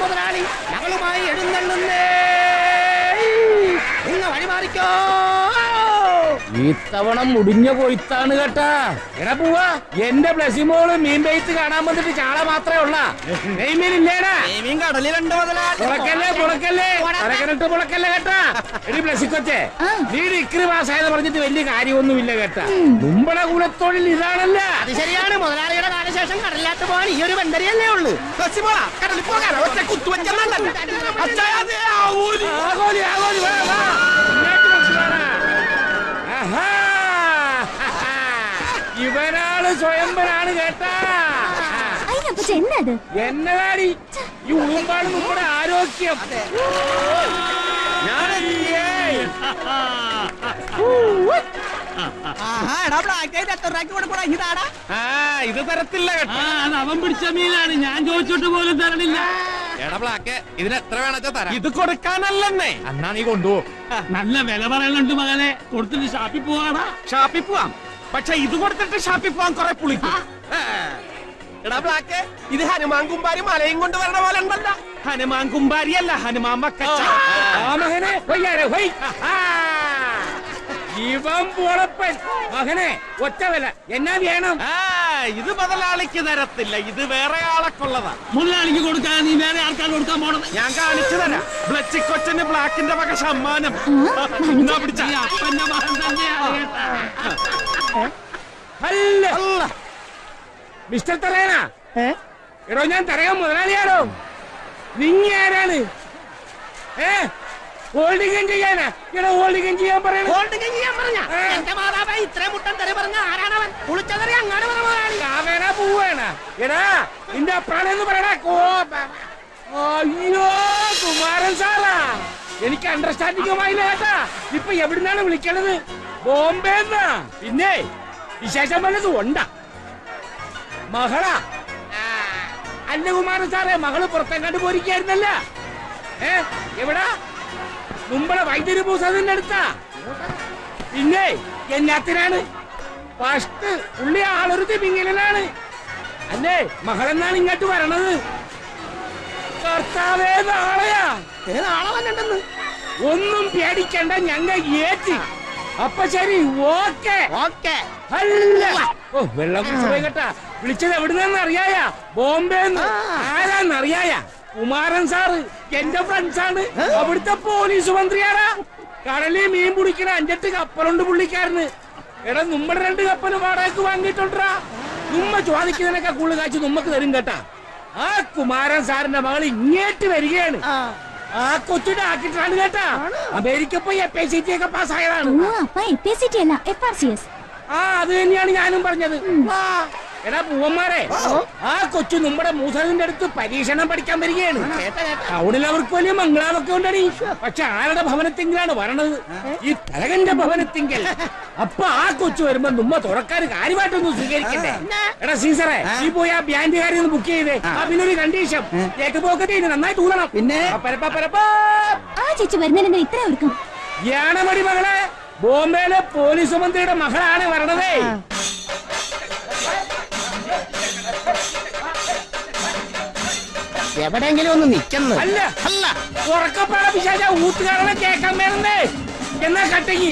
മുതലാളി ഞങ്ങളുമായി എഴുന്നള്ളുന്നേ. നിങ്ങൾ വഴിമാറിക്കോ. ഇത്തവണ മുടിഞ്ഞ കൊയ്ത്താണ് കേട്ടാ. എടാ പോവാ, എന്റെ ബ്ലസിമോള് മീൻ പെയ്ത്ത് കാണാൻ വന്നിട്ട് ചാള മാത്രമേ ഉള്ള. നെയ്മീനില്ലേടാ? കടലിലുണ്ട് മുതലാളി. പുളക്കല്ലേ അരക്കനിട്ട് പുളക്കല്ലേ കേട്ടാ. എടി ബ്ലസിക്കൊച്ചേ, നീ ഡിഗ്രി പാസ്സായെന്ന് പറഞ്ഞിട്ട് വലിയ കാര്യമൊന്നുമില്ല കേട്ടാ. മുമ്പള കുലത്തൊഴിൽ ഇതാണല്ല. അത് ശരിയാണ്. മുതലാളിയുടെ കാലശേഷം കടലിലാട്ട് പോകാൻ ഈ ഒരു ബന്ധരിയല്ലേ ഉള്ളു. കടലിൽ പോകാൻ ഒറ്റ കുത്തുവെച്ചെന്നല്ല. ഇവനാള് സ്വയംവരാണ് കേട്ടാ. എന്നതാടി ഈ ഉളുമ്പാണ് നമ്മുടെ ആരോഗ്യം. ഇത് തരത്തില്ല കേട്ടോ. അവൻ പിടിച്ച മീനാണ്, ഞാൻ ചോദിച്ചിട്ട് പോലും തരണില്ല. എടാ ബ്ലാക്ക്, ഇതിന് എത്ര വേണച്ചാ തരാം. ഇത് കൊടുക്കാനല്ലെന്നേ. എന്നാ നീ കൊണ്ടുപോകും. നല്ല വില പറയുന്നുണ്ട് മകനെ. കൊടുത്തിട്ട് ഷാപ്പിൽ പോവാടാ. ഷാപ്പിൽ പോവാം, പക്ഷെ ഇത് കൊടുത്തിട്ട് ഷാപ്പിൽ പോവാൻ കുറെ പുളിക്കും. എടാ ബ്ലാക്ക്, ഇത് ഹനുമാൻ കുമ്പാരി മലയും കൊണ്ട് വരണ പോലെ ഉണ്ടല്ല. ഹനുമാൻ കുമ്പാരി അല്ല, ഹനുമാൻ മക്കച്ച. ഇവൻ പൊളപ്പൻ മകനെ. ഒറ്റ വില എന്നാ വേണം? ഇത് മുതലാളിക്ക് തരത്തില്ല, ഇത് വേറെ ആളൊക്കെള്ളതാ. മുതലാളിക്ക് കൊടുക്കാൻ നീ വേറെ ആൾക്കാർ കൊടുക്കാൻ പോണത് ഞാൻ കാണിച്ചു തരാം. ബ്ലച്ചിക്കൊച്ചന് ബ്ലാക്കിന്റെ വക സമ്മാനം. മിസ്റ്റർ തറയണ, എടോ ഞാൻ തറയാൻ മുതലാളിയാണോ? നിങ്ങ ആരാണ്? ഹോൾഡിംഗ് ചെയ്യാനാ? എടോ ഹോൾഡിംഗ് ചെയ്യാൻ പറയണ. ഹോൾഡിംഗ് ചെയ്യാൻ പറഞ്ഞ എന്റെ മാതാവേ, ഇത്രയും മുട്ടൻ തെറി പറഞ്ഞ ആരാണവൻ? കുളിച്ചതറി അങ്ങാട് പറഞ്ഞ പോവാണ്. എടാ നിന്റെ അപ്രാണെന്ന് പറയണ. അയ്യോ കുമാരൻ സാറാ, എനിക്ക് അണ്ടർസ്റ്റാൻഡിംഗുമായില്ല കേട്ടാ. ഇപ്പൊ എവിടുന്നാണ് വിളിക്കണത്? ബോംബെന്നാ. പിന്നെ വിശേഷം വല്ലതും ഉണ്ടാ? മകളാ? അല്ല കുമാരൻ സാറേ, മകള് പുറത്തെങ്ങാണ്ട് പോയിരിക്കായിരുന്നല്ല. എവിടാ? മുമ്പളെ വൈദ്യുതി പൂസതിന്റെ അടുത്താ. പിന്നെ എന്നാത്തിനാണ്? ഫസ്റ്റ് പുള്ളി ആളൊരു തിമിങ്ങലാണ് അല്ലേ? മകളെന്നാണ് ഇങ്ങോട്ട് വരണത്. കർത്താവേ, നാളെയാ? നാളെ വന്നിട്ടെന്ന് ഒന്നും പേടിക്കണ്ട, ഞങ്ങൾ ഏറ്റി. അപ്പൊ ശരി, ഓക്കെ ഓക്കെ. അല്ല വെള്ളം കുടിച്ചു കേട്ടാ. വിളിച്ചത് എവിടുന്നെന്ന് അറിയായ? ബോംബെന്ന്. ആരാന്നറിയായ? കുമാരൻ സാറ് എന്റെ ഫ്രണ്ട്സാണ്. അവിടുത്തെ പോലീസ് മന്ത്രിയാടാ. കടലിൽ മീൻ പിടിക്കണ 5-8 കപ്പലുണ്ട് പുള്ളിക്കാരന്. എടാ നമ്മുടെ 2 കപ്പല് വാടകയ്ക്ക് വാങ്ങിയിട്ടുണ്ടാ. നമ്മ ചോദിക്കുന്നതിനൊക്കെ കൂടുതൽ കാശ് നമ്മക്ക് തരും കേട്ടാ. ആ കുമാരൻ സാറിന്റെ മകൾ ഇങ്ങേട്ട് വരികയാണ്. ആ കൊച്ചിന്റെ ആക്കിട്ടാണ് കേട്ടാ. അമേരിക്ക പോയി FACT ഒക്കെ പാസ്സായതാണ്. അത് തന്നെയാണ് ഞാനും പറഞ്ഞത്. എടാ പൂവന്മാരെ, ആ കൊച്ചു നമ്മുടെ മൂസറിന്റെ അടുത്ത് പരീക്ഷണം പഠിക്കാൻ വരികയാണ്. ടൗണിൽ അവർക്ക് വലിയ മംഗളാവൊക്കെ ഉണ്ടടി. പക്ഷെ ആരുടെ ഭവനത്തിങ്കിലാണ് വരണത്? ഈ തലകന്റെ ഭവനത്തിങ്കൽ. അപ്പൊ ആ കൊച്ചു വരുമ്പോ നമ്മ തുറക്കാൻ കാര്യമായിട്ടൊന്നും സ്വീകരിക്കണ്ടേ? എടാ സീസറെ, നീ പോയി ആ ബാൻഡുകാരി ഒന്ന് ബുക്ക് ചെയ്തേ. പിന്നൊരു കണ്ടീഷൻ, പോക്കറ്റ് നന്നായി തൂങ്ങണം. പിന്നെ യാണമടി മകളെ, ബോംബെയിലെ പോലീസ് മന്ത്രിയുടെ മകളാണ് വരണതേ. എവിടെയെങ്കിലും ഒന്ന് നിക്കുന്നു. അല്ല അല്ല, ഉറക്കപ്പാട പിശാച ഊത്തുകാരനെ കേൾക്കാൻ വേണ്ടേ? എന്നാ കട്ടങ്ങി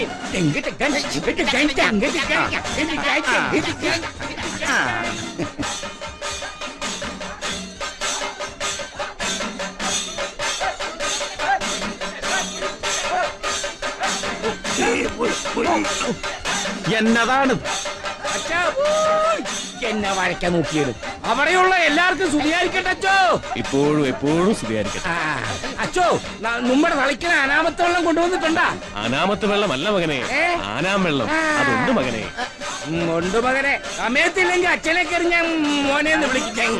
എന്നതാണ് എന്നെ വരയ്ക്കാൻ നോക്കിയത്? അവിടെയുള്ള എല്ലാവർക്കും സ്തുതിയായിരിക്കട്ടെ അച്ചോ. ഇപ്പോഴും എപ്പോഴും സ്തുതിയായിരിക്കട്ടെ അച്ചോ. നമ്മുടെ തളിക്കുന്ന അനാമത്ത് വെള്ളം കൊണ്ടുവന്നിട്ടുണ്ടാ? അനാമത്ത് വെള്ളമല്ല മകനെ, ആനാം വെള്ളം. അതുണ്ട് മകനെ. ഉണ്ട് മകനെ. സമയത്തില്ലെങ്കിൽ അച്ഛനെ കയറി ഞാൻ മോനെന്ന് വിളിക്കും.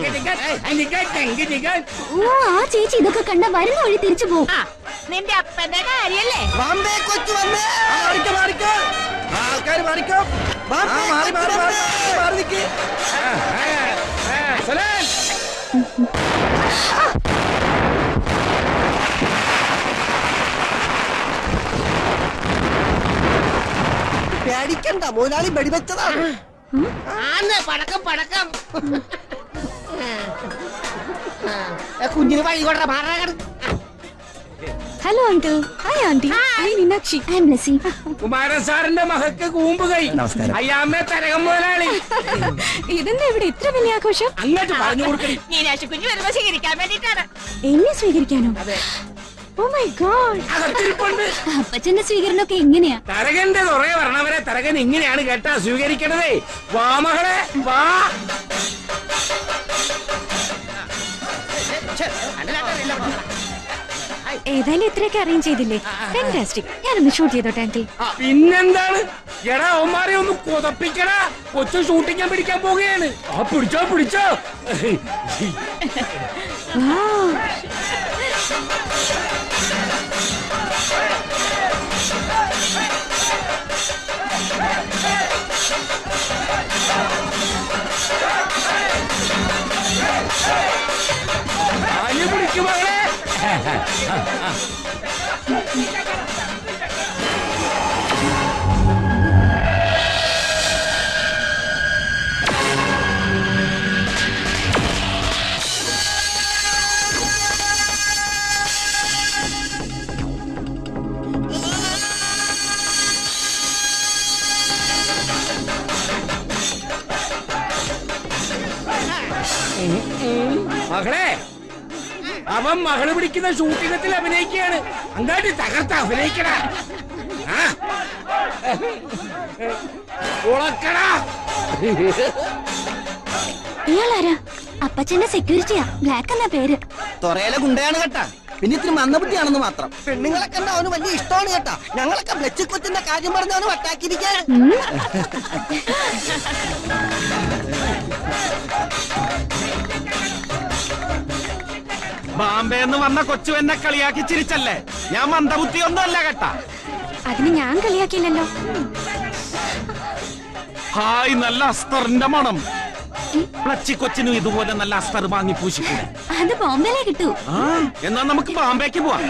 ചേച്ചി ഇതൊക്കെ കണ്ട വരുന്ന വഴി തിരിച്ചു പോകും. നിന്റെ അപ്പന്റെ കാര്യല്ലേ? കൊച്ചു വന്നേ. ആൾക്കാർ മാറിക്കോ. പേടിക്കണ്ട, മുതലാളി വെടിവെച്ചതാണ്. പടക്കം പടക്കം. കുഞ്ഞിന് വഴി കൊണ്ട ഭാരകട്. Hello uncle. Hi aunty. Hi Meenakshi. I am Blessy. Kumaran സാറിന്റെ മകക്ക് കൂമ്പ് കൈ. നമസ്കാരം. അയ്യാമ്മേ തരകം മുതലാളി. ഇതെന്താ ഇവിടെ ഇത്ര വലിയ ആഘോഷം? അങ്ങോട്ട് പറഞ്ഞു കൊടുക്കണി. മീനാക്ഷി കുഞ്ഞു വരുമ്പോ സ്വീകരിക്കാൻ വേണ്ടിട്ടാണ്. എന്നെ സ്വീകരിക്കാനോ? അതെ. Oh my god. അകത്തിരിപ്പുണ്ട്. അപ്പച്ചന്റെ സ്വീകരണമൊക്കെ എങ്ങനെയാ? തരകന്റെ തുറകെ വരണവരെ തരകൻ ഇങ്ങനെയാണ് കേട്ടാ സ്വീകരിക്കണതേ. വാ മകളെ വാ. ഏതായാലും ഇത്രയൊക്കെ അറേഞ്ച് ചെയ്തില്ലേ? ഫാന്റാസ്റ്റിക്. ഞാനൊന്ന് ഷൂട്ട് ചെയ്തോട്ടെ ആന്റി. പിന്നെന്താണ്? എടാ അവന്മാരെ ഒന്ന് കൊതപ്പിക്കടാ. കൊച്ചു ഷൂട്ടിക്കാൻ പിടിക്കാൻ പോവുകയാണ്. ആ പിടിച്ചോ പിടിച്ചോ. വാവ്. ആഞ്ഞു പിടിക്കും മകളെ. മകളെ അവൻ മകള് പിടിക്കുന്ന ഷൂട്ടിംഗത്തിൽ അഭിനയിക്കുകയാണ്. അങ്ങാട്ടി തകർത്ത് അഭിനയിക്കട. ഉളക്കടാ. ഇയാളാരാ? അപ്പച്ചന്റെ സെക്യൂരിറ്റിയാ. ബ്ലാക്ക് എന്നാ പേര്. തൊറയിലെ ഗുണ്ടയാണ് കേട്ടാ. പിന്നെ ഇത്തിരി മന്ദബുദ്ധിയാണെന്ന് മാത്രം. പെണ്ണുങ്ങളെ കണ്ട അവന് വലിയ ഇഷ്ടമാണ് കേട്ടാ. ഞങ്ങളൊക്കെ ബ്ലച്ച് കൊച്ചിന്റെ കാര്യം പറഞ്ഞ് അവന് വട്ടാക്കിയിരിക്കാൻ. ബാംബെ എന്ന് വന്ന കൊച്ചു എന്നെ കളിയാക്കി ചിരിച്ചല്ലേ? ഞാൻ മന്ദബുദ്ധി ഒന്നും അല്ല കേട്ടാ. അതിന് ഞാൻ കളിയാക്കിയില്ലല്ലോ. ഹായ്, നല്ല അസ്തറിന്റെ മണം. പ്ലച്ചി കൊച്ചിനും ഇതുപോലെ നല്ല അസ്തർ വാങ്ങി പൂശിക്കൂടെ? അത് ബോംബെയിലേ കിട്ടൂ. എന്നാ നമുക്ക് ബാംബേക്ക് പോവാം.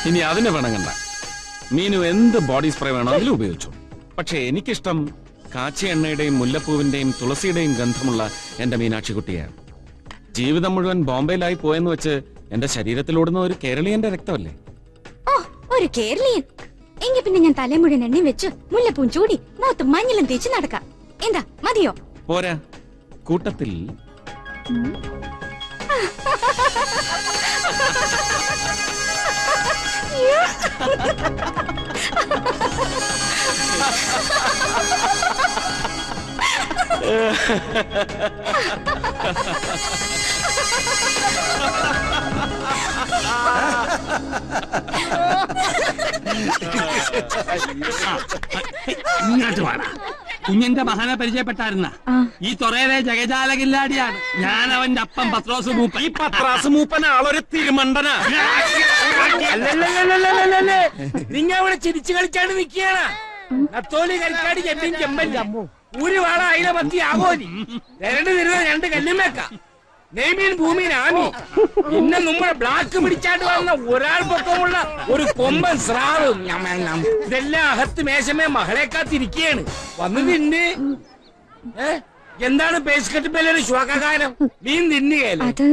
ഇനി അതിനെ വേണം. മീനു എന്ത് ബോഡി സ്പ്രേ വേണോ അതിലും ഉപയോഗിച്ചു. പക്ഷെ എനിക്കിഷ്ടം കാച്ചി എണ്ണയുടെയും മുല്ലപ്പൂവിന്റെയും തുളസിയുടെയും ഗന്ധമുള്ള എന്റെ മീനാക്ഷിക്കുട്ടിയാണ്. ജീവിതം മുഴുവൻ ബോംബെയിലായി പോയെന്ന് വെച്ച് എന്റെ ശരീരത്തിലോടുന്ന ഒരു കേരളീയന്റെ രക്തമല്ലേ? ഓ, ഒരു കേരളീയൻ. എങ്കിൽ പിന്നെ ഞാൻ തലേ മുഴുവൻ എണ്ണയും വെച്ച് മുല്ലപ്പൂവും ചൂടി മുഖത്ത് മഞ്ഞളും തേച്ച് നടക്കാം. എന്താ, മതിയോ? പോരാ, കൂട്ടത്തിൽ ഇങ്ങോട്ട് വേണം. കുഞ്ഞിന്റെ മകനെ പരിചയപ്പെട്ടായിരുന്ന ഈ തൊറയിലെ ജഗജാലകില്ലാടിയാണ്. ഞാൻ അവന്റെ അപ്പം പത്രോസ് മൂപ്പൻ. ഈ പത്രാസ് മൂപ്പൻ ആളൊരു തിരുമണ്ടനാ. അല്ലല്ലല്ലല്ലല്ലല്ലേ. നിങ്ങ ഇവിടെ ചിരിച്ചു കളിക്കാണ്ട് നിക്കുകയാണ്. നത്തോലി കളിക്കാട് ചെമ്പിൻ ചെമ്പൻ ഒരു വാള അയില മത്തി ആകോലി രണ്ട് തിരുവ രണ്ട് കല്ലുമേക്ക നെയ്മീൻ ഭൂമീൻ ആമി പിന്നെ നമ്മുടെ ബ്ലാക്ക് പിടിച്ചാണ്ട് വന്ന ഒരാൾ പൊക്കമുള്ള ഒരു കൊമ്പൻ സ്രാവ്. ഇതെല്ലാം അകത്ത് മേശമേ മകളെ കാത്തിരിക്കുകയാണ്. വന്ന് തിന്ന്. എന്താണ് പേസ്കറ്റ് ബെല്ലൊരു ശ്വാകാരം? മീൻ തിന്നുകയല്ലേ?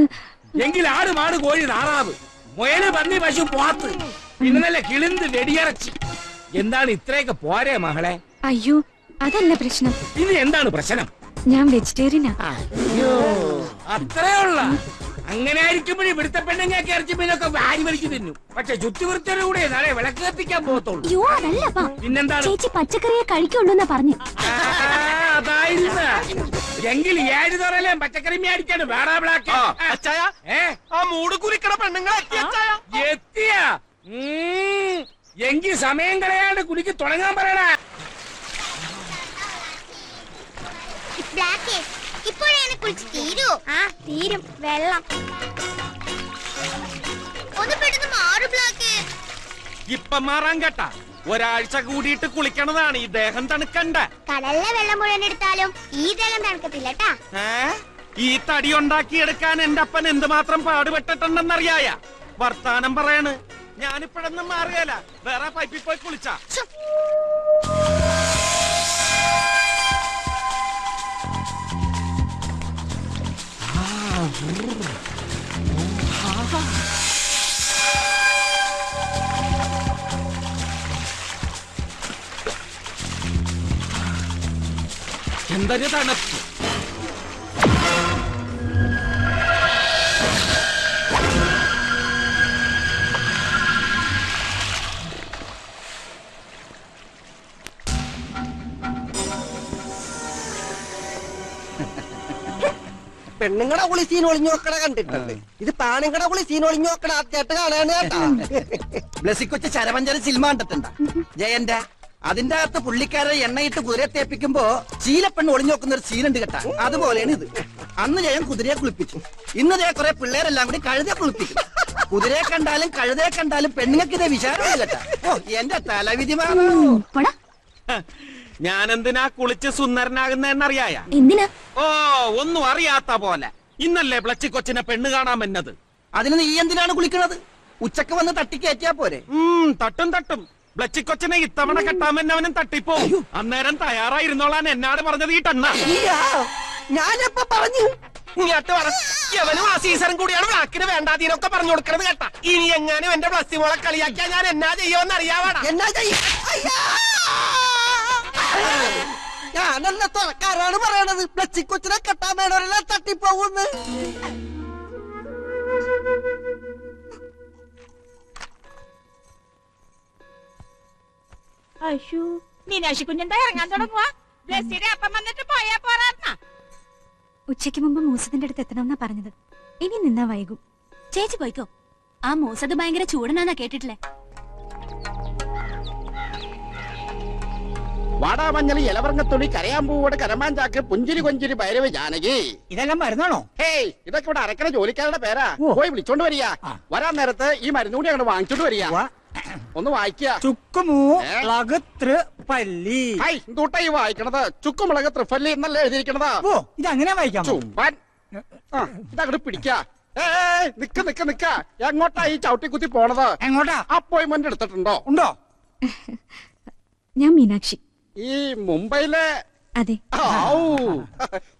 എങ്കിൽ ആട് മാട് കോഴി താറാവ് മുയല് പന്നി പശു പോത്ത് പിന്നെ നല്ല കിളിന്ത് വെടിയിറച്ചി. എന്താണ് ഇത്രയൊക്കെ പോരെ മകളെ? അയ്യോ, അതല്ല പ്രശ്നം. ഇത് എന്താണ് പ്രശ്നം? ഞാൻ വെജിറ്റേറിയനാ. അയ്യോ, അത്രേ ഉള്ള. അങ്ങനെ ആയിരിക്കുമ്പോഴേ ഇവിടുത്തെ പെണ്ണുങ്ങൾക്ക് ഇറച്ചി മീനൊക്കെ വാരി വലിച്ചു തിന്നു. പക്ഷെ ചുറ്റുവൃത്തിയുടെ കൂടെ നാളെ വിളക്ക് കത്തിക്കാൻ പോകത്തുള്ളൂ. അയ്യോ, അതല്ലപ്പാ. പിന്നെന്താണ്? ചേച്ചി പച്ചക്കറിയെ കഴിക്കുള്ളൂന്നാ പറഞ്ഞു. അതായിരുന്നു. എങ്കിൽ 7 തറയിലെ പച്ചക്കറി മേടിക്കാണ് വേറെ ബ്ലാക്ക്. ആ മൂട് കുലിക്കണ പെണ്ണുങ്ങളെ എത്തിയ എങ്കിൽ സമയം കളയാണ്ട് കുലിക്ക് തുടങ്ങാൻ പറയണ. ഇപ്പോഴാണ് കുളിച്ച് തീരൂ. തീരും. വെള്ളം ഒന്ന് പെട്ടെന്ന് മാറു ബ്ലാക്ക്. ഇപ്പൊ മാറാൻ കേട്ടാ. ഒരാഴ്ച കൂടിയിട്ട് കുളിക്കണതാണ്. ഈ ദേഹം തണുക്കണ്ട. കടലിലെ വെള്ളം മുഴുവൻ എടുത്താലും ഈ ദേഹം തണുക്കത്തില്ലട്ടാ. ഈ തടി ഉണ്ടാക്കിയെടുക്കാൻ എന്റെ അപ്പൻ എന്തുമാത്രം പാടുപെട്ടിട്ടുണ്ടെന്നറിയായ വർത്താനം പറയണ്. ഞാനിപ്പോഴൊന്നും മാറിയല്ല. വേറെ പൈപ്പിൽ പോയി കുളിച്ചാ. എന്തൊരു തണുപ്പ്. പെണ്ണുങ്ങളുടെ കുളി സീൻ ഒളിഞ്ഞു നോക്കണ കണ്ടിട്ടുണ്ട്. ഇത് പാണുങ്ങളുടെ കുളി സീൻ ഒളിഞ്ഞു നോക്കണ ആദ്യമായിട്ട് കാണാണ് കേട്ടാ. ബ്ലസ്സിക്കൊച്ച് ചരവഞ്ചര സിനിമ കണ്ടിട്ടുണ്ട ജയന്റെ? അതിന്റെ അകത്ത് പുള്ളിക്കാരെ എണ്ണയിട്ട് കുതിരയെ തേപ്പിക്കുമ്പോ ചീലപ്പെണ്ണ് ഒളിഞ്ഞു നോക്കുന്ന ഒരു സീനുണ്ട് കേട്ടാ. അതുപോലെയാണ് ഇത്. അന്ന് ജയൻ കുതിരയെ കുളിപ്പിച്ചു. ഇന്ന് ജയ കുറെ പിള്ളേരെല്ലാം കൂടി കഴുതയെ കുളിപ്പിക്കും. കുതിരയെ കണ്ടാലും കഴുതയെ കണ്ടാലും പെണ്ണുങ്ങൾക്ക് ഇതേ വിചാരമില്ല കേട്ടാ. ഓ എന്റെ തലവിധി മാറോ. ഞാനെന്തിനാ കുളിച്ച് സുന്ദരനാകുന്നറിയായ? എന്തിനാ? ഓ ഒന്നും അറിയാത്ത പോലെ. ഇന്നല്ലേ ബ്ലച്ചിക്കൊച്ചിനെ പെണ്ണ് കാണാൻ വന്നത്. അതിന് നീ എന്തിനാണ് കുളിക്കണത്? ഉച്ചക്ക് വന്ന് തട്ടിക്കയറ്റിയാ പോരെ? തട്ടും. ബ്ലച്ചിക്കൊച്ചിനെ ഇത്തവണ കെട്ടാൻ വന്നവനും തട്ടിപ്പോ. അന്നേരം തയ്യാറായിരുന്നോളാൻ എന്നാട് പറഞ്ഞത് ഈ ടണ്ണ. ഞാനെപ്പ പറഞ്ഞു? ഇങ്ങോട്ട് പറ. യവനും ആ സീസണും കൂടിയാണ് വാക്കിന് വേണ്ടാതീനൊക്കെ പറഞ്ഞു കൊടുക്കണത് കേട്ടാ. ഇനി എങ്ങാനും എന്റെ പ്ലസ് മോളെ കളിയാക്കിയാ ഞാൻ എന്നാ ചെയ്യുമെന്ന് അറിയാവാടാ. എന്നാ ഞാനല്ല തുറക്കാരാണ് പറയണത്. പ്ലച്ചിക്കൊച്ചിനെ കെട്ടാൻ വേണവരെല്ലാം തട്ടിപ്പോകുന്ന്. അയ്യോ, മീനാക്ഷി കുഞ്ഞെന്താ ഇറങ്ങാൻ തുടങ്ങുവാ? ബ്ലസ്സിയുടെ അപ്പം വന്നിട്ട് പോയാ പോരാ. ഉച്ചയ്ക്ക് മുമ്പ് മൂസത്തിന്റെ അടുത്ത് എത്തണമെന്നാ പറഞ്ഞത്. ഇനി നിന്നാ വൈകും. ചേച്ചി പോയിക്കോ. ആ മൂസത് ഭയങ്കര ചൂടനാന്നാ കേട്ടിട്ടില്ലേ? വാടാമഞ്ഞളി ഇലവർങ്ങത്തുള്ളി കരയാമ്പൂവോട് കരമാഞ്ചാക്ക് പുഞ്ചിരി കൊഞ്ചിരി ഭൈരവ ജാനകി. ഇതെല്ലാം മരുന്നാണോ? ഹേയ്, ഇതൊക്കെ ഇവിടെ അരക്കണ ജോലിക്കാരുടെ പേരാ. പോയി വിളിച്ചോണ്ട് വരിക. വരാൻ നേരത്ത് ഈ മരുന്ന് കൂടി അങ്ങോട്ട് വാങ്ങിച്ചോണ്ട് വരിക. ഒന്ന് വായിക്കുക. പല്ലി. എന്തൂട്ടാ ഈ വായിക്കണത്? ചുക്കുമുളക് ത്രിഫല്ലി എന്നല്ലേ എഴുതിയിരിക്കണത്? ഇതങ്ങനെ വായിക്കാം. ചുമ്പാൻ. ഇതങ്ങോട്ട് പിടിക്ക. നിക്ക. എങ്ങോട്ടാ ഈ ചവിട്ടിക്കുത്തി പോണത്? എങ്ങോട്ടാ? അപ്പോയിന്റ്മെന്റ് എടുത്തിട്ടുണ്ടോ? ഉണ്ടോ? ഞാൻ മീനാക്ഷി. ഈ മുംബൈയിലെ അതെ.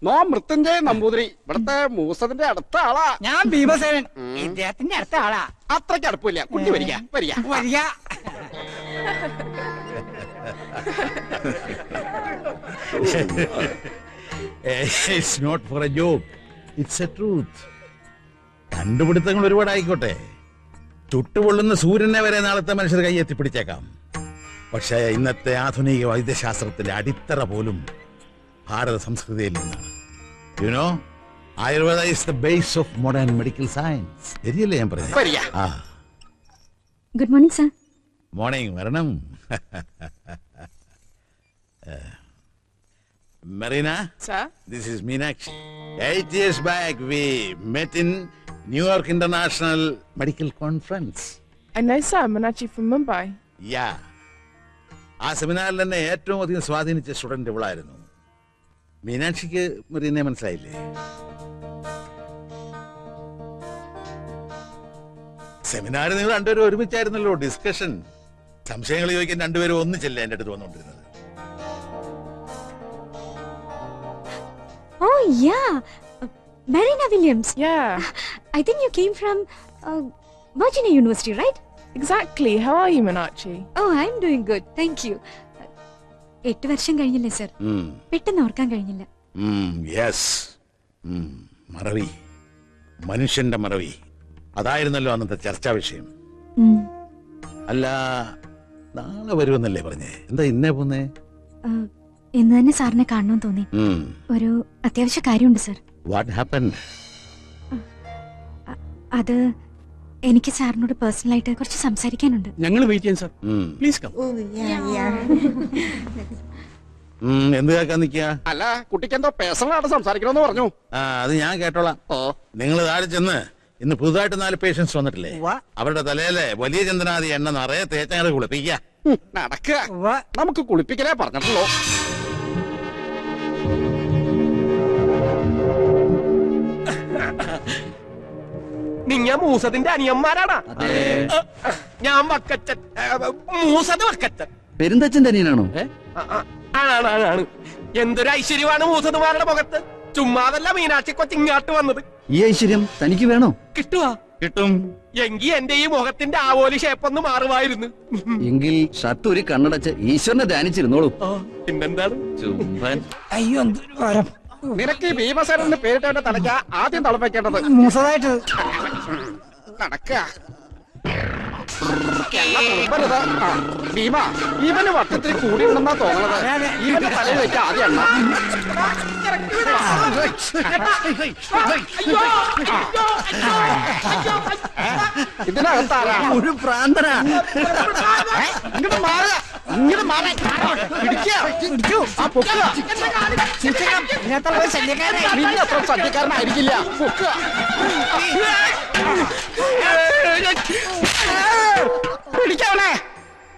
നോ മൃത്യുഞ്ജയ നമ്പൂതിരി ഇവിടത്തെ മൂസത്തിന്റെ അടുത്ത ആളാ. ഞാൻ ഭീമസേനൻ ഇദ്ദേഹത്തിന്റെ അടുത്ത ആളാ. അത്രയ്ക്ക് അടുപ്പില്ല. കുട്ടി വരിക. It's not for a joke. It's a truth. കണ്ടുപിടുത്തങ്ങൾ ഒരുപാടായിക്കോട്ടെ. ചുട്ടുപൊള്ളുന്ന സൂര്യനെ വരെ നാളത്തെ മനുഷ്യർ കൈയെത്തിപ്പിടിച്ചേക്കാം. പക്ഷേ ഇന്നത്തെ ആധുനിക വൈദ്യശാസ്ത്രത്തിന്റെ അടിത്തറ പോലും ഭാരത സംസ്കൃതിയിൽ നിന്നാണ്. You know, Ayurveda is the base of modern medical science. ശരിയല്ലേ ഞാൻ പറഞ്ഞത്? Good morning sir. മോർണിംഗ്. വരണം. Marina, Sir? This is Meenakshi. 8 years back we met in New York International Medical Conference. I know, sir. Meenakshi from Mumbai. Yeah. ആ സെമിനാറിൽ തന്നെ ഏറ്റവും അധികം സ്വാധീനിച്ച സ്റ്റുഡന്റ് ഇവളായിരുന്നു. മീനാക്ഷിക്ക് മെറീനെ മനസ്സിലായില്ലേ? സെമിനാറിൽ നിങ്ങൾ രണ്ടുപേരും ഒരുമിച്ചായിരുന്നല്ലോ ഡിസ്കഷൻ. സംശയങ്ങൾ ചോദിക്കാൻ രണ്ടുപേരും ഒന്നിച്ചല്ലേ എന്റെ അടുത്ത് വന്നുകൊണ്ടിരുന്നത്? Oh yeah, Marina Williams. Yeah. I think you came from Virginia University, right? Exactly. How are you, Meenakshi? Oh, I'm doing good. Thank you. 8 വർഷം കഴിഞ്ഞില്ലേ സർ? പെട്ടെന്ന് ഓർക്കാൻ കഴിഞ്ഞില്ല. യെസ്. മറവി, മനുഷ്യന്റെ മറവി, അതായിരുന്നല്ലോ അന്നത്തെ ചർച്ചാ വിഷയം. അല്ല, നാളെ വരുമെന്നല്ലേ പറഞ്ഞേ? എന്താ ഇന്നേ പോന്നേ? ഇന്ന് തന്നെ സാറിനെ കാണണമെന്ന് തോന്നി. ഒരു അത്യാവശ്യ കാര്യമുണ്ട് സർ. What happened? അത് എനിക്ക് സാറിനോട് പേഴ്സണലായിട്ട് കുറച്ച് സംസാരിക്കാനുണ്ട്. ഞങ്ങൾ വെയിറ്റ് ചെയ്യാം സർ. Please come. എന്ത് കേൾക്കാൻ നിൽക്കുക? അല്ല, കുട്ടിക്ക് എന്തോ പേഴ്സണലായിട്ട് സംസാരിക്കണമെന്ന് പറഞ്ഞു. അത് ഞാൻ കേട്ടോളാം. നിങ്ങൾ താഴെ ചെന്ന് ഇന്ന് പുതുതായിട്ട് 4 പേഷ്യൻസ് വന്നിട്ടില്ലേ? അവരുടെ തലയിലെ വലിയ ചന്ദനാദി എണ്ണ നിറയെ തേച്ചങ്ങട് കുളിപ്പിക്കുക. നടക്കുക. നമുക്ക് കുളിപ്പിക്കലേ പറഞ്ഞിട്ടുള്ളൂ. നിങ്ങ മൂസത്തിന്റെ അനിയന്മാരാണ്. ഞാൻ വക്കച്ചൻ, മൂസത് വക്കച്ചൻ. പെരുന്തച്ഛന്റെ അനിയനാണോ? ആണ്. എന്തൊരു ഐശ്വര്യമാണ് മൂസതുമാരുടെ മുഖത്ത്. ചുമ്മാതല്ല മീനാക്ഷി കൊച്ചി ഇങ്ങോട്ട് വന്നത്. ഈ ഐശ്വര്യം തനിക്ക് വേണോ? കിട്ടുവാ? കിട്ടും. എങ്കി എന്റെ ഈ മുഖത്തിന്റെ ആവോലി ഷേപ്പൊന്ന് മാറുമായിരുന്നു. എങ്കിൽ ഷർട്ട് ഒരു കണ്ണടച്ച് ഈശ്വരനെ ധ്യാനിച്ചിരുന്നോളൂ. പിന്നെന്താണ്? ചുംബൻ. അയ്യോ എന്തൊരു ഭാരം. നിനക്ക് ഈ ഭീമസേനന്റെ പേരിട്ടവന്റെ തലയ്ക്ക ആദ്യം തളപ്പേക്കേണ്ടത്. മൂസതായിട്ട് നടക്ക ഭീമ, ഇവന് വട്ടത്തിൽ കൂടിയിട്ടുണ്ടെന്നാ തോന്നുന്നത്. ഇവന്റെ തലയിൽ വെച്ച ആദ്യം എണ്ണ. ഇതിനകത്താരാ? ഒരു പ്രാന്തനാ. ഇങ്ങോട്ട് മാറുക, ഇങ്ങോട്ട് മാറാൻ പിടിച്ചു ആ പൊക്കുക. പിന്നെ അത്ര സദ്യക്കാരനായിരിക്കില്ല. പൊക്കുക. പിടിക്കവനെ.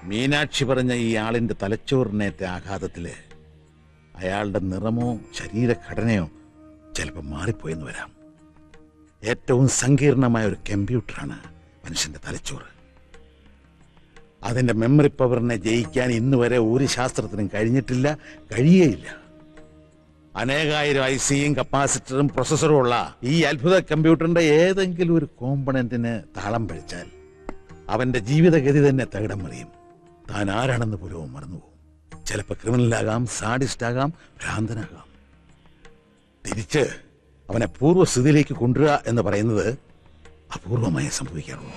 മീനാക്ഷി പറഞ്ഞ ഈ ആളിന്റെ തലച്ചോറിനേറ്റ ആഘാതത്തില് അയാളുടെ നിറമോ ശരീരഘടനയോ ചിലപ്പോൾ മാറിപ്പോയെന്ന് വരാം. ഏറ്റവും സങ്കീർണമായ ഒരു കമ്പ്യൂട്ടറാണ് മനുഷ്യന്റെ തലച്ചോറ്. അതിന്റെ മെമ്മറി പവറിനെ ജയിക്കാൻ ഇന്ന് വരെ ഒരു ശാസ്ത്രത്തിനും കഴിഞ്ഞിട്ടില്ല, കഴിയേയില്ല. അനേകായിരം ഐസിയും കപ്പാസിറ്ററും പ്രൊസസറും ഉള്ള ഈ അത്ഭുത കമ്പ്യൂട്ടറിന്റെ ഏതെങ്കിലും ഒരു കോമ്പണന്റിന് താളം പഴിച്ചാൽ അവന്റെ ജീവിതഗതി തന്നെ തകിടം മറിയും. താൻ ആരാണെന്ന് പോലും മറന്നുപോകും. ചിലപ്പോൾ ക്രിമിനലാകാം, സാഡിസ്റ്റാകാം, ഭ്രാന്തനാകാം. തിരിച്ച് അവനെ പൂർവ്വസ്ഥിതിയിലേക്ക് കൊണ്ടുവരിക എന്ന് പറയുന്നത് അപൂർവമായി സംഭവിക്കാറുള്ളൂ.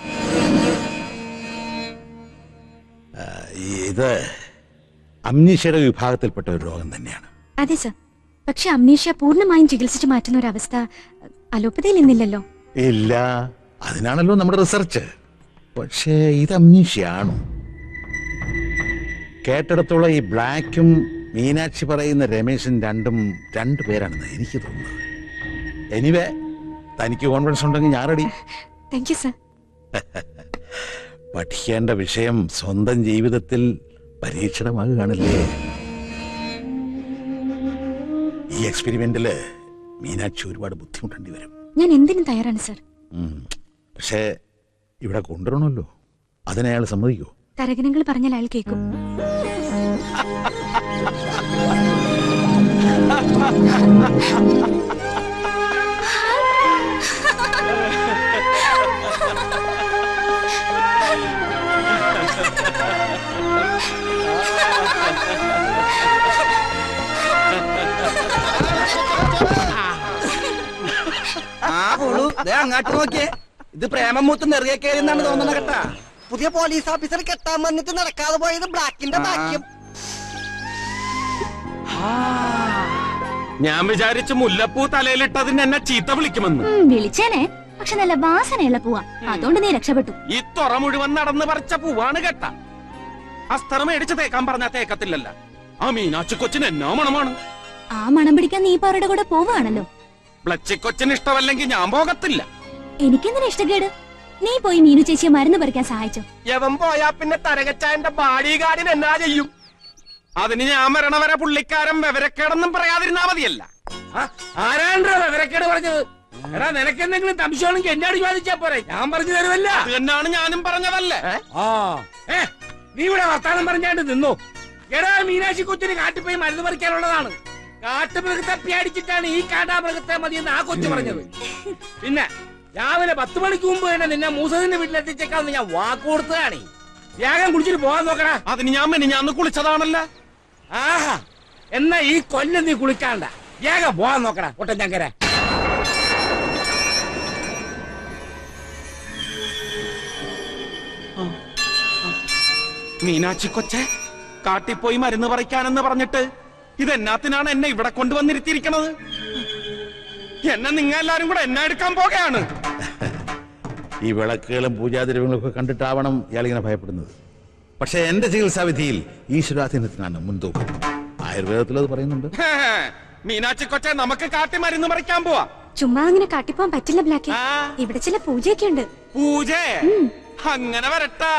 ഇത് അമ്നീഷ്യയുടെ വിഭാഗത്തിൽപ്പെട്ട ഒരു രോഗം തന്നെയാണ്. അതെ സർ. പക്ഷെ അമ്നീഷ്യ പൂർണ്ണമായും ചികിത്സിച്ചു മാറ്റുന്ന ഒരു അവസ്ഥ അലോപ്പതിയിൽ ഇന്നില്ലല്ലോ. ഇല്ല, അതിനാണല്ലോ നമ്മുടെ റിസർച്ച്. പക്ഷേ ഇത് അമ്നീഷ്യയാണോ? കേട്ടിടത്തോളം ഈ ബ്ലാക്കും മീനാക്ഷി പറയുന്ന രമേശൻ രണ്ടു പേരാണെന്ന് എനിക്ക് തോന്നുന്നത്. എനിവേ, തനിക്ക് കോൺഫിഡൻസ് ഉണ്ടെങ്കിൽ ഞാൻ റെഡി. Thank you sir. പഠിക്കേണ്ട വിഷയം സ്വന്തം ജീവിതത്തിൽ പരീക്ഷണമാകുകയാണല്ലേ. ഈ എക്സ്പെരിമെന്റില് മീനാക്ഷി ഒരുപാട് ബുദ്ധിമുട്ടേണ്ടി വരും. ഞാൻ എന്തിനും തയ്യാറാണ് സർ. പക്ഷേ ഇവിടെ കൊണ്ടുവരണമല്ലോ, അതിനയാൾ സമ്മതിക്കോ? തരകനങ്ങൾ പറഞ്ഞാൽ അയാൾ കേൾക്കും. അങ്ങോട്ട് നോക്കിയേ, ഇത് പ്രേമമൂത്ത് നെറുകെ കയറിയെന്നാണ് തോന്നുന്നത് കേട്ടാ. പുതിയ പോലീസ് ഓഫീസർ കെട്ടാൻ വന്നിട്ട് നടക്കാതെ പോയത് ബ്ലാക്കിന്റെ ഭാഗ്യം. ഞാൻ വിചാരിച്ചു മുല്ലപ്പൂ തലയിലിട്ടതിന് എന്നെ ചീത്ത വിളിക്കുമെന്ന്. വിളിച്ചേനെ, പക്ഷെ നല്ല വാസനയുള്ള പൂവാ, അതുകൊണ്ട് നീ രക്ഷപ്പെട്ടു. ഈ തുറ മുഴുവൻ നടന്ന് പറിച്ച പൂവാണ് കേട്ട. അസ്തറ മേടിച്ച് തേക്കാൻ പറഞ്ഞാ തേക്കത്തില്ലല്ല. ആ മീനാക്ഷി കൊച്ചിന് എന്നാ മണമാണ്. ആ മണം പിടിക്കാൻ നീ ഇപ്പൊ അവരുടെ കൂടെ പോവാണല്ലോ. ബ്ലച്ചിക്കൊച്ചിന് ഇഷ്ടമല്ലെങ്കിൽ ഞാൻ പോകത്തില്ല. എനിക്കെന്തിനാ ഇഷ്ടക്കേട്? നീ പോയി മീനു ചേച്ചിയെ മരുന്ന് പറിക്കാൻ സഹായിച്ചോ? യവൻ പോയാ പിന്നെ തരകച്ചായന്റെ ബാഡി ഗാർഡിന് എന്നാ ചെയ്യും? അതിന് ഞാൻ വരണവരെ പുള്ളിക്കാരൻ വിവരക്കേടൊന്നും പറയാതിരുന്നാ മതിയല്ല. ആരാണ്ടോ വിവരക്കേട് പറഞ്ഞത്? എടാ, നിനക്ക് എന്തെങ്കിലും സംശയമാണെങ്കിൽ എന്നോട് ചോദിച്ചാ പോരെ, ഞാൻ പറഞ്ഞു തരുമല്ല. അത് തന്നെയാണ് ഞാനും പറഞ്ഞതല്ലേ. നീ ഇവിടെ വർത്താനം പറഞ്ഞാണ്ട് നിന്നു. എടാ, മീനാക്ഷി കൊച്ചിന് കാട്ടിപ്പോയി മരുന്ന് പറിക്കാനുള്ളതാണ്. കാട്ടുമൃഗത്തെ പേടിച്ചിട്ടാണ് ഈ കാട്ടാമൃഗത്തെ മതിയെന്ന് ആ കൊച്ചു പറഞ്ഞത്. പിന്നെ രാവിലെ 10 മണിക്ക് മുമ്പ് തന്നെ നിന്നെ മൂസദിന്റെ വീട്ടിലെത്തിച്ചേക്കാന്ന് ഞാൻ വാക്ക് കൊടുത്തതാണ്. ത്യാഗം കുടിച്ചിട്ട് പോകാൻ നോക്കടാ. അതിന് ഞാൻ കുളിച്ചതാണല്ല. ആഹാ, എന്നാ ഈ കൊല്ലം നീ കുളിക്കാണ്ട, ത്യാഗം പോകാൻ നോക്കടാ. ഒട്ടഞ്ഞങ്കര മീനാക്ഷി കൊച്ചെ, കാട്ടിപ്പോയി മരുന്ന് പറിക്കാനെന്ന് പറഞ്ഞിട്ട് ഇതെന്നാത്തിനാണ് എന്നെ ഇവിടെ കൊണ്ടുവന്നിരുത്തിയിരിക്കണത്? എന്നെ നിങ്ങൾ എല്ലാരും കൂടെ എന്നെ എടുക്കാൻ പോകുകയാണ്. ഈ വിളക്കുകളും പൂജാദ്രവ്യങ്ങളും ഒക്കെ കണ്ടിട്ടാവണം ഇയാളിങ്ങനെ ഭയപ്പെടുന്നത്. പക്ഷെ എന്റെ ചികിത്സാവിധിയിൽ ഈശ്വരാധീനത്തിനാണ് മുൻതൂക്കം. ആയുർവേദത്തിൽ അത് പറയുന്നുണ്ട്. മീനാക്ഷി കൊച്ചെ, നമുക്ക് കാട്ടി മരുന്ന് പറിക്കാൻ പോവാ. ചുമ്മാ അങ്ങനെ കാട്ടിപ്പോവാൻ പറ്റില്ല ബ്ലാക്കി. ഇവിടെ ചില പൂജയൊക്കെ ഉണ്ട്. പൂജ? അങ്ങനെ വരട്ടാ.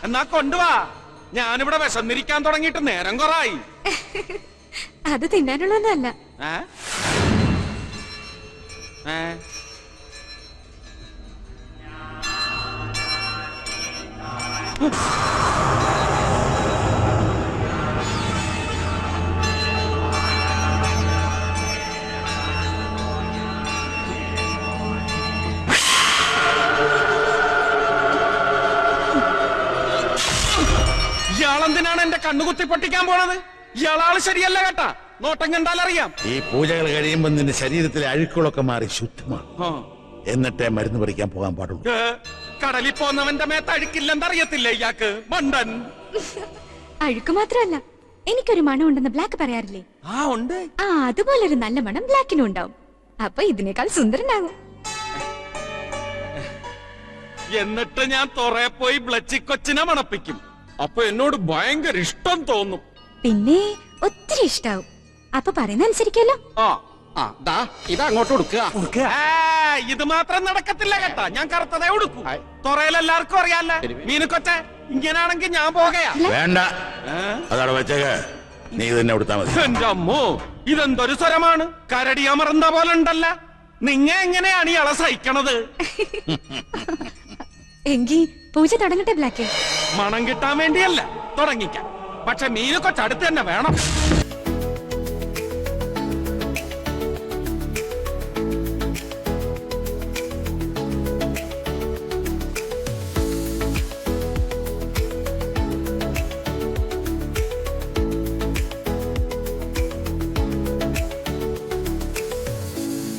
എന്നാ കൊണ്ടുവാ. ഞാനിവിടെ വിശന്നിരിക്കാൻ തുടങ്ങിയിട്ട് നേരം കൊറായി. അത് തിന്നാനുള്ളതല്ല. കണ്ണുകുത്തി പൊട്ടിക്കാൻ പോണത്? ഇയാളാള് ശരിയല്ല കേട്ടാ, നോട്ടം കണ്ടാലറിയാം. ഈ പൂജകൾ കഴിയുമ്പോൾ നിന്റെ ശരീരത്തിലെ അഴുക്കുകളൊക്കെ മാറി ശുദ്ധമാണ്. എന്നിട്ടേ മരുന്ന് പറിക്കാൻ പോകാൻ പാടുള്ളൂ. കടലിൽ പോന്നവന്റെ മേത്ത് അഴുക്കില്ലെന്നറിയത്തില്ലേ ഇയാൾക്ക്, മണ്ടൻ. അഴുക്ക് മാത്രമല്ല, എനിക്കൊരു മണം ഉണ്ടെന്ന് ബ്ലാക്ക് പറയാറില്ലേ? ഉണ്ട്. അതുപോലൊരു നല്ല മണം ബ്ലാക്കിനും ഉണ്ടാവും. അപ്പൊ ഇതിനേക്കാൾ സുന്ദരനാകും. എന്നിട്ട് ഞാൻ തൊറയെ പോയി ബ്ലച്ചിക്കൊച്ചിനെ മണപ്പിക്കും. അപ്പൊ എന്നോട് ഭയങ്കര ഇഷ്ടം തോന്നും. പിന്നെ ഒത്തിരി ഇഷ്ടാവും. അപ്പൊ പറയുന്ന അനുസരിക്കല്ലോ. ഇത് അങ്ങോട്ട് കൊടുക്കുക. ഇത് മാത്രം നടക്കത്തില്ല കേട്ടാ, ഞാൻ കറുത്തതേ ഉടുക്കൂ. തൊറയിൽ എല്ലാവർക്കും അറിയാല്ല. മീനുക്കൊച്ചെ, ഇങ്ങനാണെങ്കിൽ ഞാൻ പോകയാ. വേണ്ട, അതവിടെ വെച്ചേക്ക്. നീ തന്നെ കൊടുത്താ മതി. എന്റെ അമ്മോ, ഇതെന്തൊരു സ്വരമാണ്, കരടി അമർന്ന പോലെ ഉണ്ടല്ല. നിങ്ങ എങ്ങനെയാണ് ഇയാളെ സഹിക്കണത്? എങ്കി പൂജ തുടങ്ങട്ടെ ബ്ലാക്ക്. മണം കിട്ടാൻ വേണ്ടിയല്ല, തുടങ്ങിക്കാം. പക്ഷെ മീനുക്കൊച്ചടുത്ത് തന്നെ വേണം.